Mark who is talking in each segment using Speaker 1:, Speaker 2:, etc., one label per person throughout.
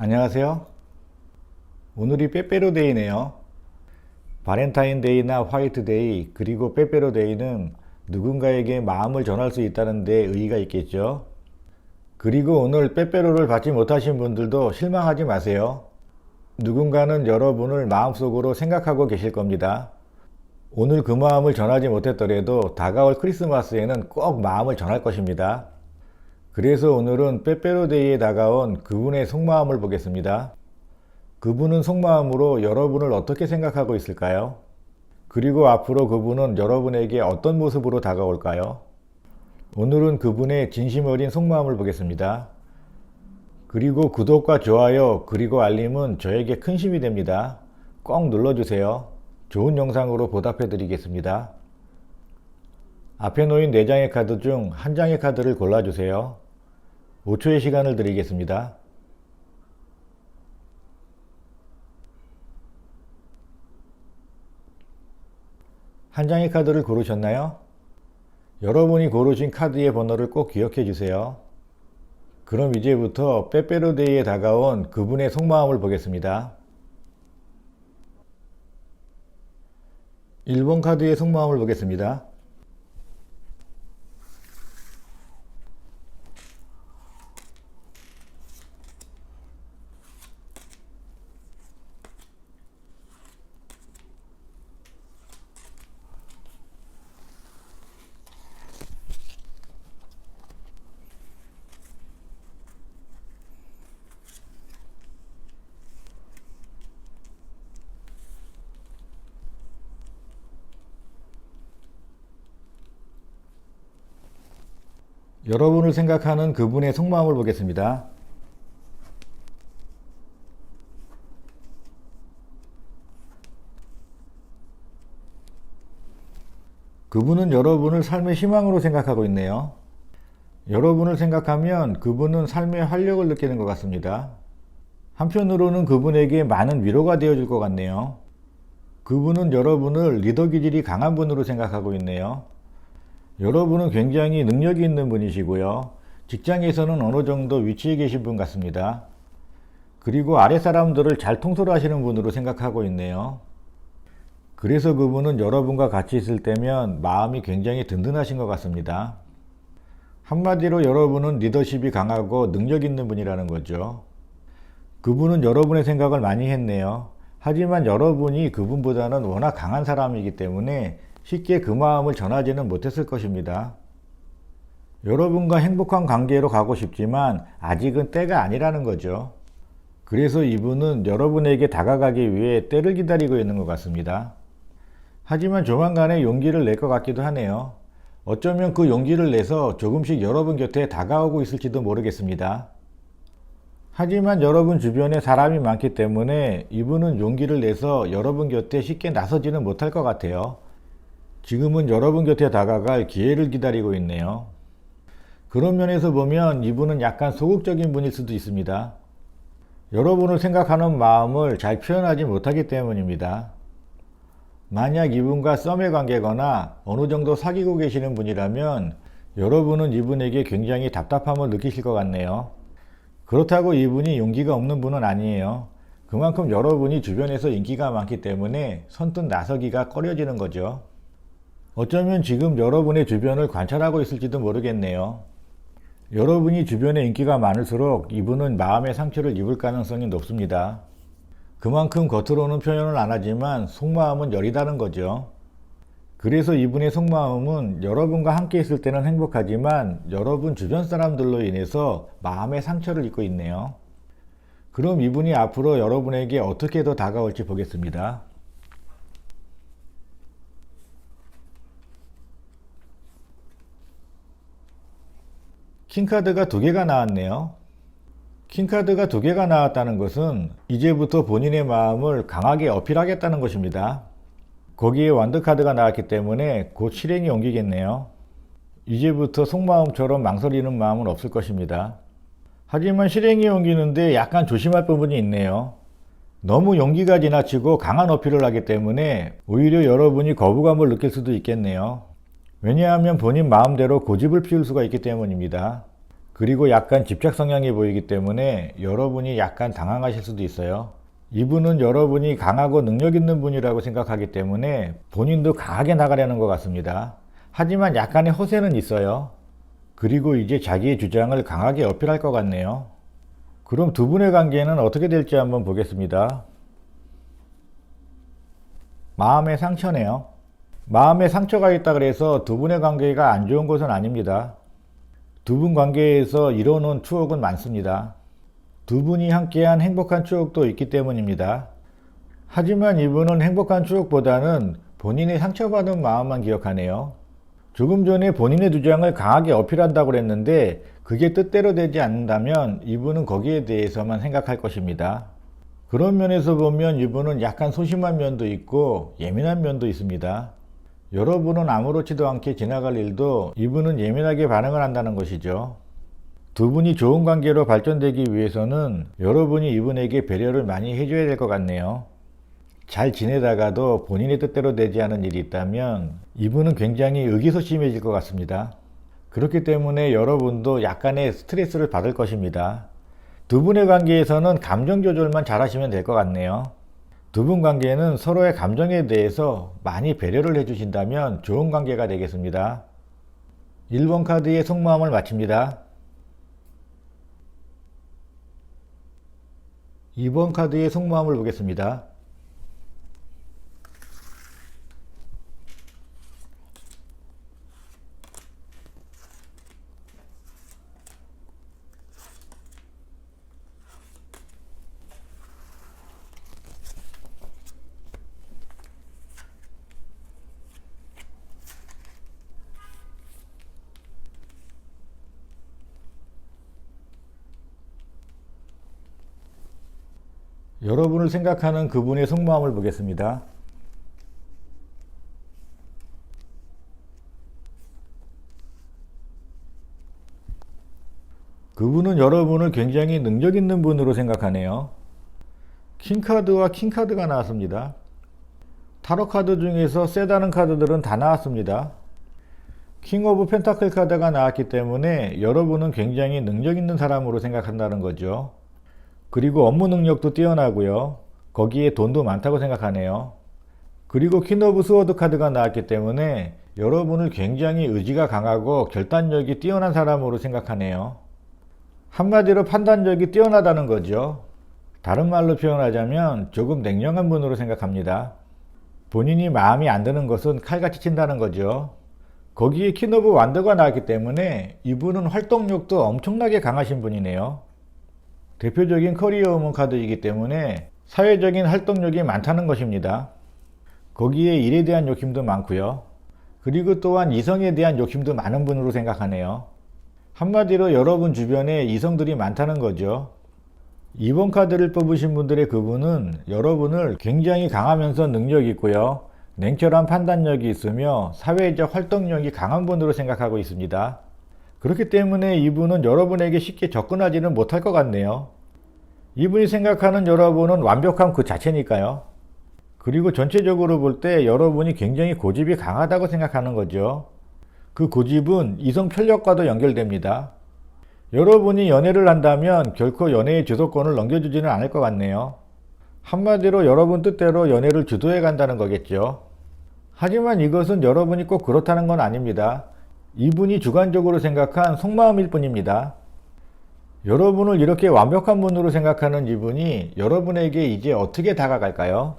Speaker 1: 안녕하세요. 오늘이 빼빼로데이네요. 바렌타인데이나 화이트데이 그리고 빼빼로데이는 누군가에게 마음을 전할 수 있다는 데 의의가 있겠죠. 그리고 오늘 빼빼로를 받지 못하신 분들도 실망하지 마세요. 누군가는 여러분을 마음속으로 생각하고 계실 겁니다. 오늘 그 마음을 전하지 못했더라도 다가올 크리스마스에는 꼭 마음을 전할 것입니다. 그래서 오늘은 빼빼로데이에 다가온 그분의 속마음을 보겠습니다. 그분은 속마음으로 여러분을 어떻게 생각하고 있을까요? 그리고 앞으로 그분은 여러분에게 어떤 모습으로 다가올까요? 오늘은 그분의 진심 어린 속마음을 보겠습니다. 그리고 구독과 좋아요 그리고 알림은 저에게 큰 힘이 됩니다. 꼭 눌러주세요. 좋은 영상으로 보답해 드리겠습니다. 앞에 놓인 4장의 카드 중 한 장의 카드를 골라주세요. 5초의 시간을 드리겠습니다. 한 장의 카드를 고르셨나요? 여러분이 고르신 카드의 번호를 꼭 기억해 주세요. 그럼 이제부터 빼빼로데이에 다가온 그분의 속마음을 보겠습니다. 1번 카드의 속마음을 보겠습니다. 여러분을 생각하는 그분의 속마음을 보겠습니다. 그분은 여러분을 삶의 희망으로 생각하고 있네요. 여러분을 생각하면 그분은 삶의 활력을 느끼는 것 같습니다. 한편으로는 그분에게 많은 위로가 되어줄 것 같네요. 그분은 여러분을 리더 기질이 강한 분으로 생각하고 있네요. 여러분은 굉장히 능력이 있는 분이시고요. 직장에서는 어느 정도 위치에 계신 분 같습니다. 그리고 아랫사람들을 잘 통솔하시는 분으로 생각하고 있네요. 그래서 그분은 여러분과 같이 있을 때면 마음이 굉장히 든든하신 것 같습니다. 한마디로 여러분은 리더십이 강하고 능력 있는 분이라는 거죠. 그분은 여러분의 생각을 많이 했네요. 하지만 여러분이 그분보다는 워낙 강한 사람이기 때문에 쉽게 그 마음을 전하지는 못했을 것입니다. 여러분과 행복한 관계로 가고 싶지만 아직은 때가 아니라는 거죠. 그래서 이분은 여러분에게 다가가기 위해 때를 기다리고 있는 것 같습니다. 하지만 조만간에 용기를 낼 것 같기도 하네요. 어쩌면 그 용기를 내서 조금씩 여러분 곁에 다가오고 있을지도 모르겠습니다. 하지만 여러분 주변에 사람이 많기 때문에 이분은 용기를 내서 여러분 곁에 쉽게 나서지는 못할 것 같아요. 지금은 여러분 곁에 다가갈 기회를 기다리고 있네요. 그런 면에서 보면 이분은 약간 소극적인 분일 수도 있습니다. 여러분을 생각하는 마음을 잘 표현하지 못하기 때문입니다. 만약 이분과 썸의 관계거나 어느 정도 사귀고 계시는 분이라면 여러분은 이분에게 굉장히 답답함을 느끼실 것 같네요. 그렇다고 이분이 용기가 없는 분은 아니에요. 그만큼 여러분이 주변에서 인기가 많기 때문에 선뜻 나서기가 꺼려지는 거죠. 어쩌면 지금 여러분의 주변을 관찰하고 있을지도 모르겠네요. 여러분이 주변에 인기가 많을수록 이분은 마음의 상처를 입을 가능성이 높습니다. 그만큼 겉으로는 표현을 안 하지만 속마음은 여리다는 거죠. 그래서 이분의 속마음은 여러분과 함께 있을 때는 행복하지만 여러분 주변 사람들로 인해서 마음의 상처를 입고 있네요. 그럼 이분이 앞으로 여러분에게 어떻게 더 다가올지 보겠습니다. 킹카드가 2개가 나왔네요. 킹카드가 2개가 나왔다는 것은 이제부터 본인의 마음을 강하게 어필하겠다는 것입니다. 거기에 완드카드가 나왔기 때문에 곧 실행이 옮기겠네요. 이제부터 속마음처럼 망설이는 마음은 없을 것입니다. 하지만 실행이 옮기는데 약간 조심할 부분이 있네요. 너무 용기가 지나치고 강한 어필을 하기 때문에 오히려 여러분이 거부감을 느낄 수도 있겠네요. 왜냐하면 본인 마음대로 고집을 피울 수가 있기 때문입니다. 그리고 약간 집착 성향이 보이기 때문에 여러분이 약간 당황하실 수도 있어요. 이분은 여러분이 강하고 능력 있는 분이라고 생각하기 때문에 본인도 강하게 나가려는 것 같습니다. 하지만 약간의 허세는 있어요. 그리고 이제 자기의 주장을 강하게 어필할 것 같네요. 그럼 두 분의 관계는 어떻게 될지 한번 보겠습니다. 마음의 상처네요. 마음에 상처가 있다 그래서 두 분의 관계가 안 좋은 것은 아닙니다. 두 분 관계에서 이뤄놓은 추억은 많습니다. 두 분이 함께한 행복한 추억도 있기 때문입니다. 하지만 이분은 행복한 추억보다는 본인이 상처받은 마음만 기억하네요. 조금 전에 본인의 주장을 강하게 어필한다고 그랬는데 그게 뜻대로 되지 않는다면 이분은 거기에 대해서만 생각할 것입니다. 그런 면에서 보면 이분은 약간 소심한 면도 있고 예민한 면도 있습니다. 여러분은 아무렇지도 않게 지나갈 일도 이분은 예민하게 반응을 한다는 것이죠. 두 분이 좋은 관계로 발전되기 위해서는 여러분이 이분에게 배려를 많이 해줘야 될 것 같네요. 잘 지내다가도 본인의 뜻대로 되지 않은 일이 있다면 이분은 굉장히 의기소침해질 것 같습니다. 그렇기 때문에 여러분도 약간의 스트레스를 받을 것입니다. 두 분의 관계에서는 감정 조절만 잘하시면 될 것 같네요. 두 분 관계는 서로의 감정에 대해서 많이 배려를 해주신다면 좋은 관계가 되겠습니다. 1번 카드의 속마음을 마칩니다. 2번 카드의 속마음을 보겠습니다. 여러분을 생각하는 그분의 속마음을 보겠습니다. 그분은 여러분을 굉장히 능력 있는 분으로 생각하네요. 킹카드와 킹카드가 나왔습니다. 타로 카드 중에서 세다는 카드들은 다 나왔습니다. 킹 오브 펜타클 카드가 나왔기 때문에 여러분은 굉장히 능력 있는 사람으로 생각한다는 거죠. 그리고 업무 능력도 뛰어나고요. 거기에 돈도 많다고 생각하네요. 그리고 퀸 오브 스워드 카드가 나왔기 때문에 여러분을 굉장히 의지가 강하고 결단력이 뛰어난 사람으로 생각하네요. 한마디로 판단력이 뛰어나다는 거죠. 다른 말로 표현하자면 조금 냉정한 분으로 생각합니다. 본인이 마음이 안 드는 것은 칼같이 친다는 거죠. 거기에 퀸 오브 완더가 나왔기 때문에 이분은 활동력도 엄청나게 강하신 분이네요. 대표적인 커리어 우먼 카드이기 때문에 사회적인 활동력이 많다는 것입니다. 거기에 일에 대한 욕심도 많고요. 그리고 또한 이성에 대한 욕심도 많은 분으로 생각하네요. 한마디로 여러분 주변에 이성들이 많다는 거죠. 2번 카드를 뽑으신 분들의 그분은 여러분을 굉장히 강하면서 능력 있고요. 냉철한 판단력이 있으며 사회적 활동력이 강한 분으로 생각하고 있습니다. 그렇기 때문에 이분은 여러분에게 쉽게 접근하지는 못할 것 같네요. 이분이 생각하는 여러분은 완벽함 그 자체니까요. 그리고 전체적으로 볼 때 여러분이 굉장히 고집이 강하다고 생각하는 거죠. 그 고집은 이성 편력과도 연결됩니다. 여러분이 연애를 한다면 결코 연애의 주도권을 넘겨주지는 않을 것 같네요. 한마디로 여러분 뜻대로 연애를 주도해 간다는 거겠죠. 하지만 이것은 여러분이 꼭 그렇다는 건 아닙니다. 이분이 주관적으로 생각한 속마음일 뿐입니다. 여러분을 이렇게 완벽한 분으로 생각하는 이분이 여러분에게 이제 어떻게 다가갈까요?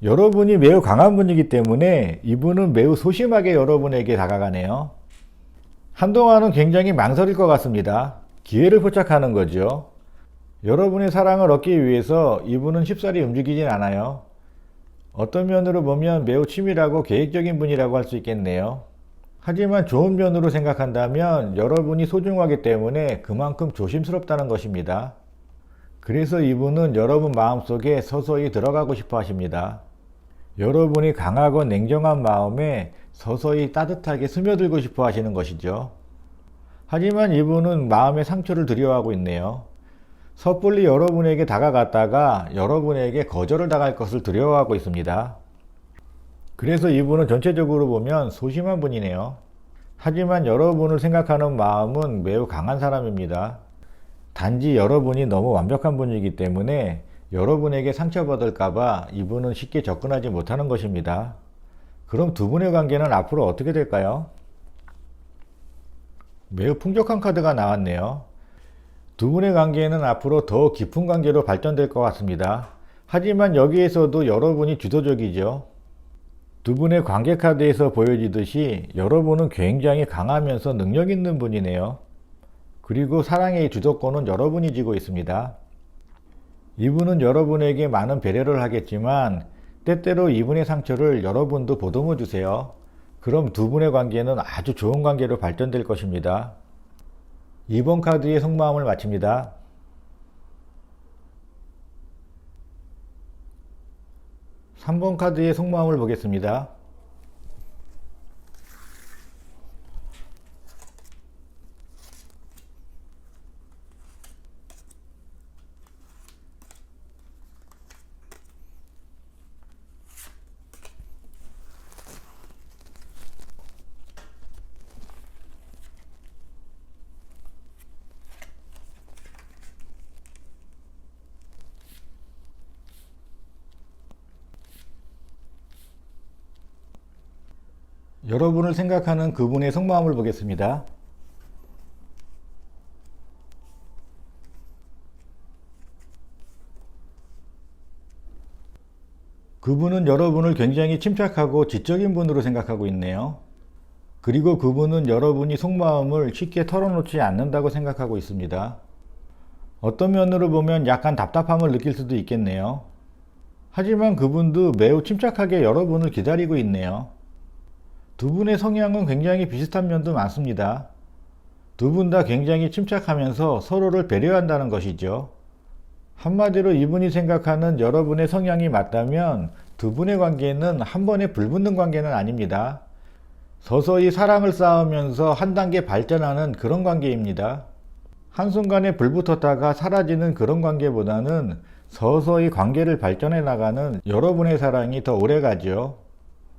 Speaker 1: 여러분이 매우 강한 분이기 때문에 이분은 매우 소심하게 여러분에게 다가가네요. 한동안은 굉장히 망설일 것 같습니다. 기회를 포착하는 거죠. 여러분의 사랑을 얻기 위해서 이분은 쉽사리 움직이진 않아요. 어떤 면으로 보면 매우 치밀하고 계획적인 분이라고 할 수 있겠네요. 하지만 좋은 면으로 생각한다면 여러분이 소중하기 때문에 그만큼 조심스럽다는 것입니다. 그래서 이분은 여러분 마음속에 서서히 들어가고 싶어 하십니다. 여러분이 강하고 냉정한 마음에 서서히 따뜻하게 스며들고 싶어 하시는 것이죠. 하지만 이분은 마음의 상처를 두려워하고 있네요. 섣불리 여러분에게 다가갔다가 여러분에게 거절을 당할 것을 두려워하고 있습니다. 그래서 이분은 전체적으로 보면 소심한 분이네요. 하지만 여러분을 생각하는 마음은 매우 강한 사람입니다. 단지 여러분이 너무 완벽한 분이기 때문에 여러분에게 상처받을까봐 이분은 쉽게 접근하지 못하는 것입니다. 그럼 두 분의 관계는 앞으로 어떻게 될까요? 매우 풍족한 카드가 나왔네요. 두 분의 관계는 앞으로 더 깊은 관계로 발전될 것 같습니다. 하지만 여기에서도 여러분이 주도적이죠. 두 분의 관계 카드에서 보여지듯이 여러분은 굉장히 강하면서 능력 있는 분이네요. 그리고 사랑의 주도권은 여러분이 쥐고 있습니다. 이분은 여러분에게 많은 배려를 하겠지만 때때로 이분의 상처를 여러분도 보듬어 주세요. 그럼 두 분의 관계는 아주 좋은 관계로 발전될 것입니다. 2번 카드의 속마음을 마칩니다. 3번 카드의 속마음을 보겠습니다. 여러분을 생각하는 그분의 속마음을 보겠습니다. 그분은 여러분을 굉장히 침착하고 지적인 분으로 생각하고 있네요. 그리고 그분은 여러분이 속마음을 쉽게 털어놓지 않는다고 생각하고 있습니다. 어떤 면으로 보면 약간 답답함을 느낄 수도 있겠네요. 하지만 그분도 매우 침착하게 여러분을 기다리고 있네요. 두 분의 성향은 굉장히 비슷한 면도 많습니다. 두 분 다 굉장히 침착하면서 서로를 배려한다는 것이죠. 한마디로 이분이 생각하는 여러분의 성향이 맞다면 두 분의 관계는 한 번에 불붙는 관계는 아닙니다. 서서히 사랑을 쌓으면서 한 단계 발전하는 그런 관계입니다. 한순간에 불붙었다가 사라지는 그런 관계보다는 서서히 관계를 발전해 나가는 여러분의 사랑이 더 오래가죠.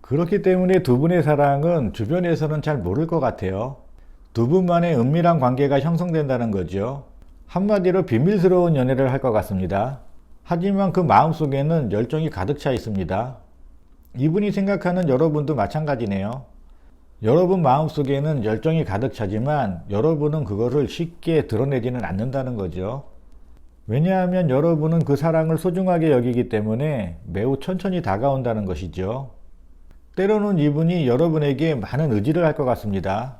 Speaker 1: 그렇기 때문에 두 분의 사랑은 주변에서는 잘 모를 것 같아요. 두 분만의 은밀한 관계가 형성된다는 거죠. 한마디로 비밀스러운 연애를 할 것 같습니다. 하지만 그 마음속에는 열정이 가득 차 있습니다. 이분이 생각하는 여러분도 마찬가지네요. 여러분 마음속에는 열정이 가득 차지만 여러분은 그것을 쉽게 드러내지는 않는다는 거죠. 왜냐하면 여러분은 그 사랑을 소중하게 여기기 때문에 매우 천천히 다가온다는 것이죠. 때로는 이분이 여러분에게 많은 의지를 할 것 같습니다.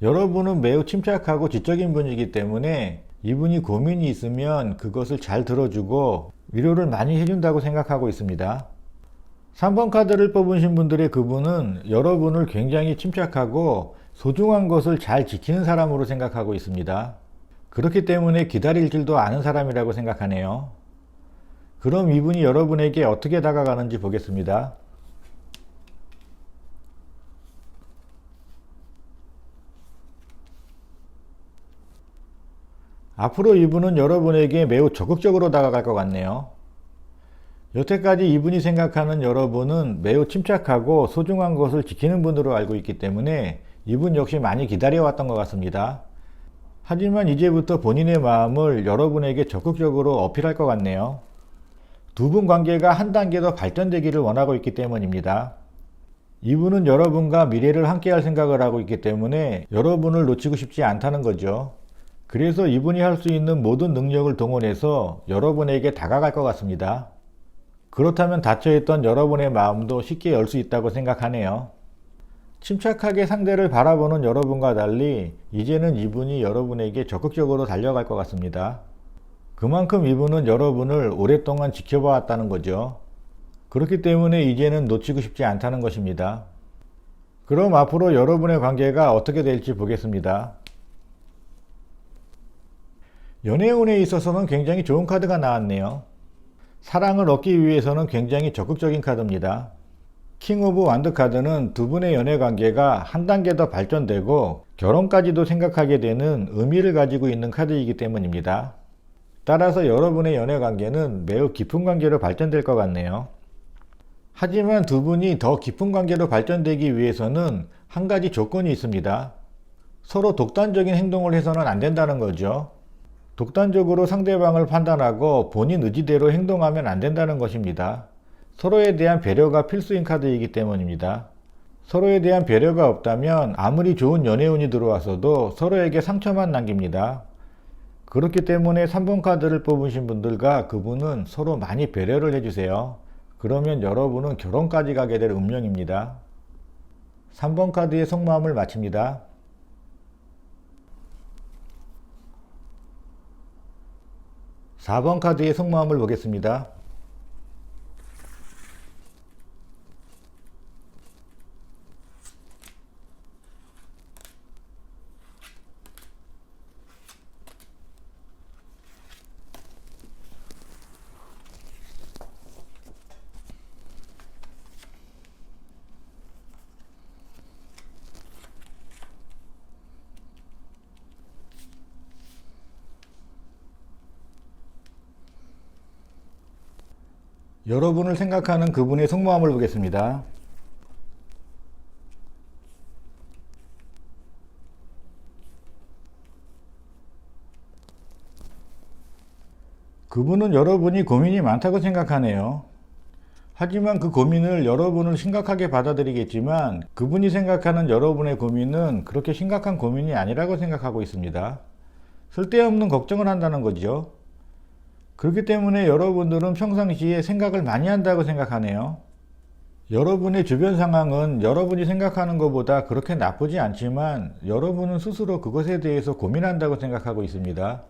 Speaker 1: 여러분은 매우 침착하고 지적인 분이기 때문에 이분이 고민이 있으면 그것을 잘 들어주고 위로를 많이 해준다고 생각하고 있습니다. 3번 카드를 뽑으신 분들의 그분은 여러분을 굉장히 침착하고 소중한 것을 잘 지키는 사람으로 생각하고 있습니다. 그렇기 때문에 기다릴 줄도 아는 사람이라고 생각하네요. 그럼 이분이 여러분에게 어떻게 다가가는지 보겠습니다. 앞으로 이분은 여러분에게 매우 적극적으로 다가갈 것 같네요. 여태까지 이분이 생각하는 여러분은 매우 침착하고 소중한 것을 지키는 분으로 알고 있기 때문에 이분 역시 많이 기다려왔던 것 같습니다. 하지만 이제부터 본인의 마음을 여러분에게 적극적으로 어필할 것 같네요. 두 분 관계가 한 단계 더 발전되기를 원하고 있기 때문입니다. 이분은 여러분과 미래를 함께 할 생각을 하고 있기 때문에 여러분을 놓치고 싶지 않다는 거죠. 그래서 이분이 할 수 있는 모든 능력을 동원해서 여러분에게 다가갈 것 같습니다. 그렇다면 닫혀있던 여러분의 마음도 쉽게 열 수 있다고 생각하네요. 침착하게 상대를 바라보는 여러분과 달리 이제는 이분이 여러분에게 적극적으로 달려갈 것 같습니다. 그만큼 이분은 여러분을 오랫동안 지켜봐왔다는 거죠. 그렇기 때문에 이제는 놓치고 싶지 않다는 것입니다. 그럼 앞으로 여러분의 관계가 어떻게 될지 보겠습니다. 연애운에 있어서는 굉장히 좋은 카드가 나왔네요. 사랑을 얻기 위해서는 굉장히 적극적인 카드입니다. 킹 오브 완드 카드는 두 분의 연애 관계가 한 단계 더 발전되고 결혼까지도 생각하게 되는 의미를 가지고 있는 카드이기 때문입니다. 따라서 여러분의 연애 관계는 매우 깊은 관계로 발전될 것 같네요. 하지만 두 분이 더 깊은 관계로 발전되기 위해서는 한 가지 조건이 있습니다. 서로 독단적인 행동을 해서는 안 된다는 거죠. 독단적으로 상대방을 판단하고 본인 의지대로 행동하면 안 된다는 것입니다. 서로에 대한 배려가 필수인 카드이기 때문입니다. 서로에 대한 배려가 없다면 아무리 좋은 연애운이 들어와서도 서로에게 상처만 남깁니다. 그렇기 때문에 3번 카드를 뽑으신 분들과 그분은 서로 많이 배려를 해주세요. 그러면 여러분은 결혼까지 가게 될 운명입니다. 3번 카드의 속마음을 마칩니다. 4번 카드의 속마음을 보겠습니다. 여러분을 생각하는 그분의 속마음을 보겠습니다. 그분은 여러분이 고민이 많다고 생각하네요. 하지만 그 고민을 여러분을 심각하게 받아들이겠지만 그분이 생각하는 여러분의 고민은 그렇게 심각한 고민이 아니라고 생각하고 있습니다. 쓸데없는 걱정을 한다는 거죠. 그렇기 때문에 여러분들은 평상시에 생각을 많이 한다고 생각하네요. 여러분의 주변 상황은 여러분이 생각하는 것보다 그렇게 나쁘지 않지만 여러분은 스스로 그것에 대해서 고민한다고 생각하고 있습니다.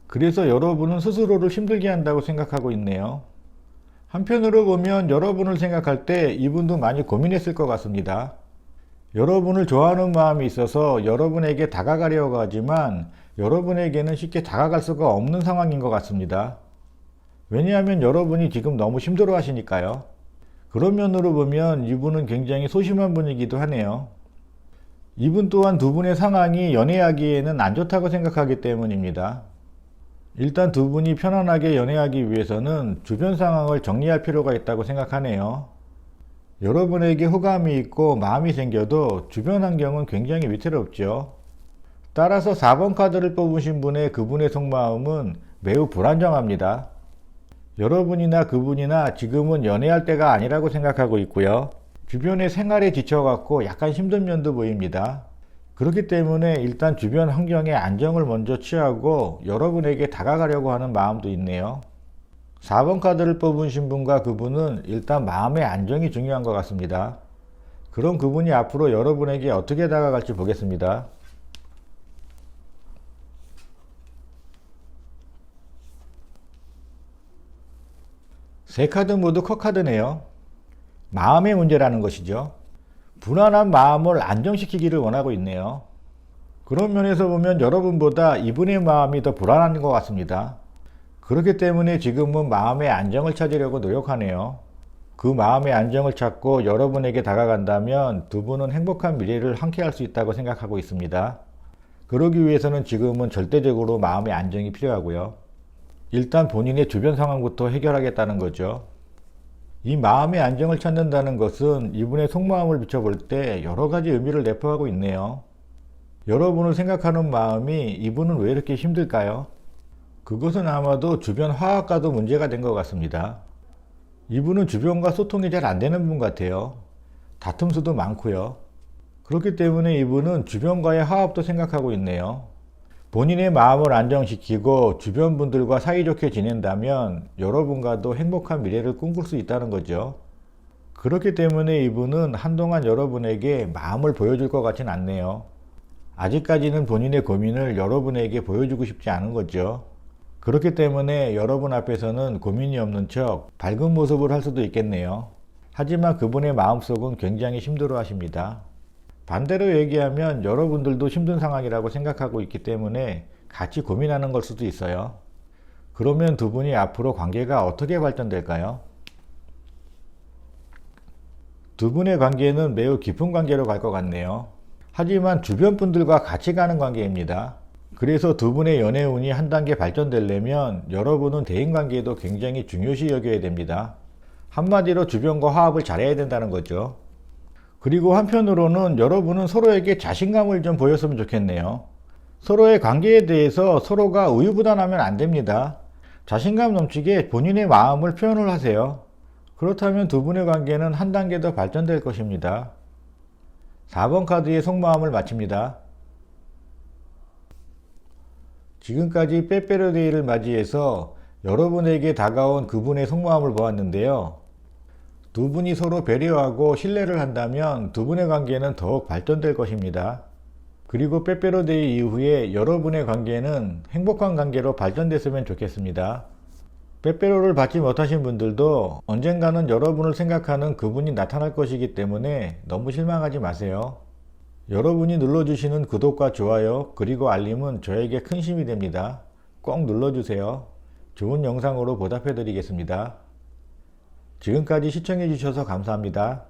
Speaker 1: 그래서 여러분은 스스로를 힘들게 한다고 생각하고 있네요. 한편으로 보면 여러분을 생각할 때 이분도 많이 고민했을 것 같습니다. 여러분을 좋아하는 마음이 있어서 여러분에게 다가가려고 하지만 여러분에게는 쉽게 다가갈 수가 없는 상황인 것 같습니다. 왜냐하면 여러분이 지금 너무 힘들어 하시니까요. 그런 면으로 보면 이분은 굉장히 소심한 분이기도 하네요. 이분 또한 두 분의 상황이 연애하기에는 안 좋다고 생각하기 때문입니다. 일단 두 분이 편안하게 연애하기 위해서는 주변 상황을 정리할 필요가 있다고 생각하네요. 여러분에게 호감이 있고 마음이 생겨도 주변 환경은 굉장히 위태롭죠. 따라서 4번 카드를 뽑으신 분의 그분의 속마음은 매우 불안정합니다. 여러분이나 그분이나 지금은 연애할 때가 아니라고 생각하고 있고요. 주변의 생활에 지쳐갖고 약간 힘든 면도 보입니다. 그렇기 때문에 일단 주변 환경의 안정을 먼저 취하고 여러분에게 다가가려고 하는 마음도 있네요. 4번 카드를 뽑으신 분과 그분은 일단 마음의 안정이 중요한 것 같습니다. 그럼 그분이 앞으로 여러분에게 어떻게 다가갈지 보겠습니다. 세 카드 모두 컷카드네요. 마음의 문제라는 것이죠. 불안한 마음을 안정시키기를 원하고 있네요. 그런 면에서 보면 여러분보다 이분의 마음이 더 불안한 것 같습니다. 그렇기 때문에 지금은 마음의 안정을 찾으려고 노력하네요. 그 마음의 안정을 찾고 여러분에게 다가간다면 두 분은 행복한 미래를 함께 할 수 있다고 생각하고 있습니다. 그러기 위해서는 지금은 절대적으로 마음의 안정이 필요하고요. 일단 본인의 주변 상황부터 해결하겠다는 거죠. 이 마음의 안정을 찾는다는 것은 이분의 속마음을 비춰볼 때 여러 가지 의미를 내포하고 있네요. 여러분을 생각하는 마음이 이분은 왜 이렇게 힘들까요? 그것은 아마도 주변 화학과도 문제가 된 것 같습니다. 이분은 주변과 소통이 잘 안 되는 분 같아요. 다툼수도 많고요. 그렇기 때문에 이분은 주변과의 화합도 생각하고 있네요. 본인의 마음을 안정시키고 주변 분들과 사이좋게 지낸다면 여러분과도 행복한 미래를 꿈꿀 수 있다는 거죠. 그렇기 때문에 이분은 한동안 여러분에게 마음을 보여줄 것 같진 않네요. 아직까지는 본인의 고민을 여러분에게 보여주고 싶지 않은 거죠. 그렇기 때문에 여러분 앞에서는 고민이 없는 척 밝은 모습을 할 수도 있겠네요. 하지만 그분의 마음속은 굉장히 힘들어 하십니다. 반대로 얘기하면 여러분들도 힘든 상황이라고 생각하고 있기 때문에 같이 고민하는 걸 수도 있어요. 그러면 두 분이 앞으로 관계가 어떻게 발전될까요? 두 분의 관계는 매우 깊은 관계로 갈 것 같네요. 하지만 주변 분들과 같이 가는 관계입니다. 그래서 두 분의 연애운이 한 단계 발전되려면 여러분은 대인관계도 굉장히 중요시 여겨야 됩니다. 한마디로 주변과 화합을 잘해야 된다는 거죠. 그리고 한편으로는 여러분은 서로에게 자신감을 좀 보였으면 좋겠네요. 서로의 관계에 대해서 서로가 우유부단하면 안 됩니다. 자신감 넘치게 본인의 마음을 표현을 하세요. 그렇다면 두 분의 관계는 한 단계 더 발전될 것입니다. 4번 카드의 속마음을 마칩니다. 지금까지 빼빼로데이를 맞이해서 여러분에게 다가온 그분의 속마음을 보았는데요. 두 분이 서로 배려하고 신뢰를 한다면 두 분의 관계는 더욱 발전될 것입니다. 그리고 빼빼로데이 이후에 여러분의 관계는 행복한 관계로 발전됐으면 좋겠습니다. 빼빼로를 받지 못하신 분들도 언젠가는 여러분을 생각하는 그분이 나타날 것이기 때문에 너무 실망하지 마세요. 여러분이 눌러주시는 구독과 좋아요 그리고 알림은 저에게 큰 힘이 됩니다. 꼭 눌러주세요. 좋은 영상으로 보답해 드리겠습니다. 지금까지 시청해 주셔서 감사합니다.